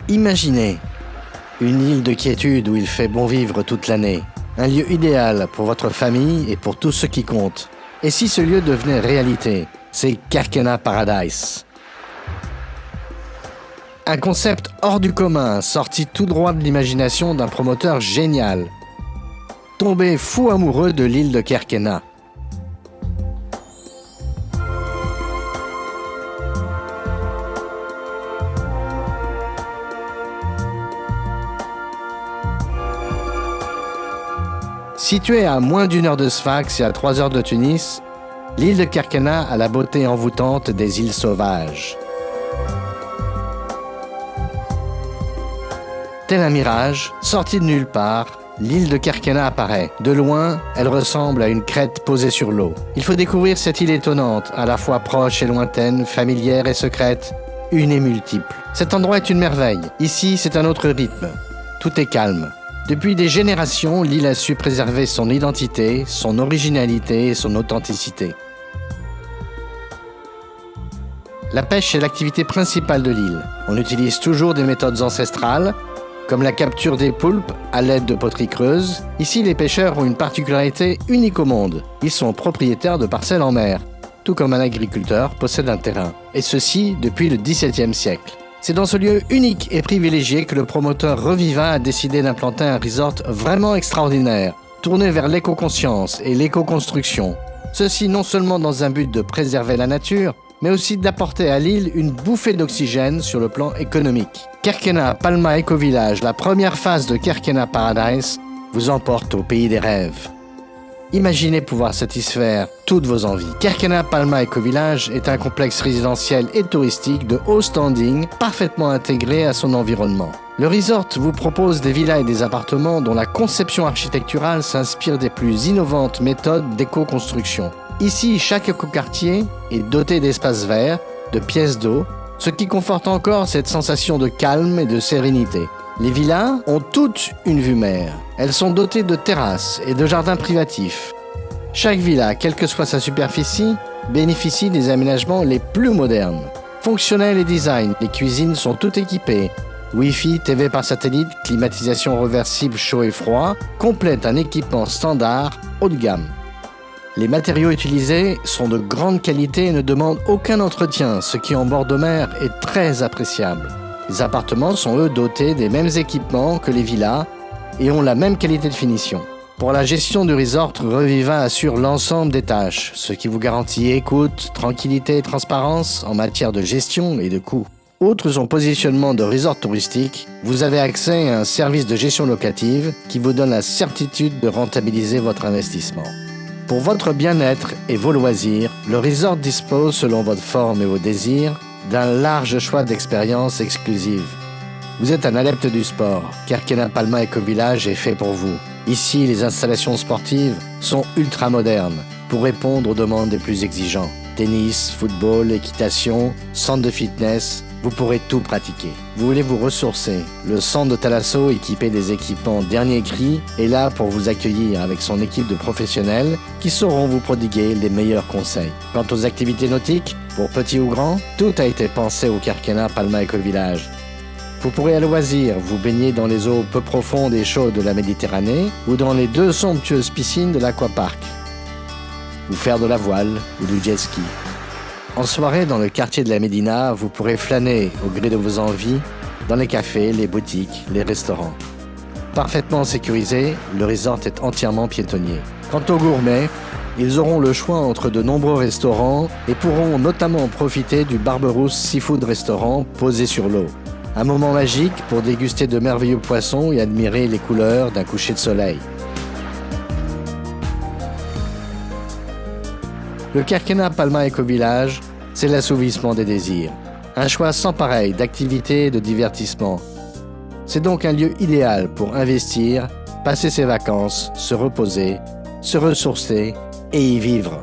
Imaginez une île de quiétude où il fait bon vivre toute l'année. Un lieu idéal pour votre famille et pour tous ceux qui comptent. Et si ce lieu devenait réalité, c'est Kerkena Paradise. Un concept hors du commun, sorti tout droit de l'imagination d'un promoteur génial. Tombé fou amoureux de l'île de Kerkena. Située à moins d'1 heure de Sfax et à 3 heures de Tunis, l'île de Kerkena a la beauté envoûtante des îles sauvages. Tel un mirage, sorti de nulle part, l'île de Kerkena apparaît. De loin, elle ressemble à une crête posée sur l'eau. Il faut découvrir cette île étonnante, à la fois proche et lointaine, familière et secrète, une et multiple. Cet endroit est une merveille. Ici, c'est un autre rythme. Tout est calme. Depuis des générations, l'île a su préserver son identité, son originalité et son authenticité. La pêche est l'activité principale de l'île. On utilise toujours des méthodes ancestrales, comme la capture des poulpes à l'aide de poteries creuses. Ici, les pêcheurs ont une particularité unique au monde. Ils sont propriétaires de parcelles en mer, tout comme un agriculteur possède un terrain. Et ceci depuis le XVIIe siècle. C'est dans ce lieu unique et privilégié que le promoteur Reviva a décidé d'implanter un resort vraiment extraordinaire, tourné vers l'éco-conscience et l'éco-construction. Ceci non seulement dans un but de préserver la nature, mais aussi d'apporter à l'île une bouffée d'oxygène sur le plan économique. Kerkena Palma Eco Village, la première phase de Kerkena Paradise, vous emporte au pays des rêves. Imaginez pouvoir satisfaire toutes vos envies. Kerkena Palma Eco Village est un complexe résidentiel et touristique de haut standing, parfaitement intégré à son environnement. Le resort vous propose des villas et des appartements dont la conception architecturale s'inspire des plus innovantes méthodes d'éco-construction. Ici, chaque écoquartier est doté d'espaces verts, de pièces d'eau, ce qui conforte encore cette sensation de calme et de sérénité. Les villas ont toutes une vue mer. Elles sont dotées de terrasses et de jardins privatifs. Chaque villa, quelle que soit sa superficie, bénéficie des aménagements les plus modernes. Fonctionnel et design, les cuisines sont toutes équipées. Wi-Fi, TV par satellite, climatisation reversible chaud et froid, complètent un équipement standard haut de gamme. Les matériaux utilisés sont de grande qualité et ne demandent aucun entretien, ce qui en bord de mer est très appréciable. Les appartements sont eux dotés des mêmes équipements que les villas et ont la même qualité de finition. Pour la gestion du resort, Reviva assure l'ensemble des tâches, ce qui vous garantit écoute, tranquillité et transparence en matière de gestion et de coûts. Outre son positionnement de resort touristique, vous avez accès à un service de gestion locative qui vous donne la certitude de rentabiliser votre investissement. Pour votre bien-être et vos loisirs, le resort dispose, selon votre forme et vos désirs, d'un large choix d'expériences exclusives. Vous êtes un adepte du sport. Kerkena Palma Eco Village est fait pour vous. Ici, les installations sportives sont ultra modernes pour répondre aux demandes des plus exigeants. Tennis, football, équitation, centre de fitness, vous pourrez tout pratiquer. Vous voulez vous ressourcer. Le centre de Thalasso, équipé des équipements dernier cri, est là pour vous accueillir avec son équipe de professionnels qui sauront vous prodiguer les meilleurs conseils. Quant aux activités nautiques, pour petits ou grands, tout a été pensé au Kerkena Palma Eco Village. Vous pourrez à loisir vous baigner dans les eaux peu profondes et chaudes de la Méditerranée ou dans les 2 somptueuses piscines de l'Aquapark. Ou faire de la voile ou du jet ski. En soirée, dans le quartier de la Médina, vous pourrez flâner au gré de vos envies dans les cafés, les boutiques, les restaurants. Parfaitement sécurisé, le resort est entièrement piétonnier. Quant aux gourmets, ils auront le choix entre de nombreux restaurants et pourront notamment profiter du Barberousse Seafood Restaurant posé sur l'eau. Un moment magique pour déguster de merveilleux poissons et admirer les couleurs d'un coucher de soleil. Le Kerkena Palma Eco Village, c'est l'assouvissement des désirs. Un choix sans pareil d'activités et de divertissement. C'est donc un lieu idéal pour investir, passer ses vacances, se reposer, se ressourcer et y vivre.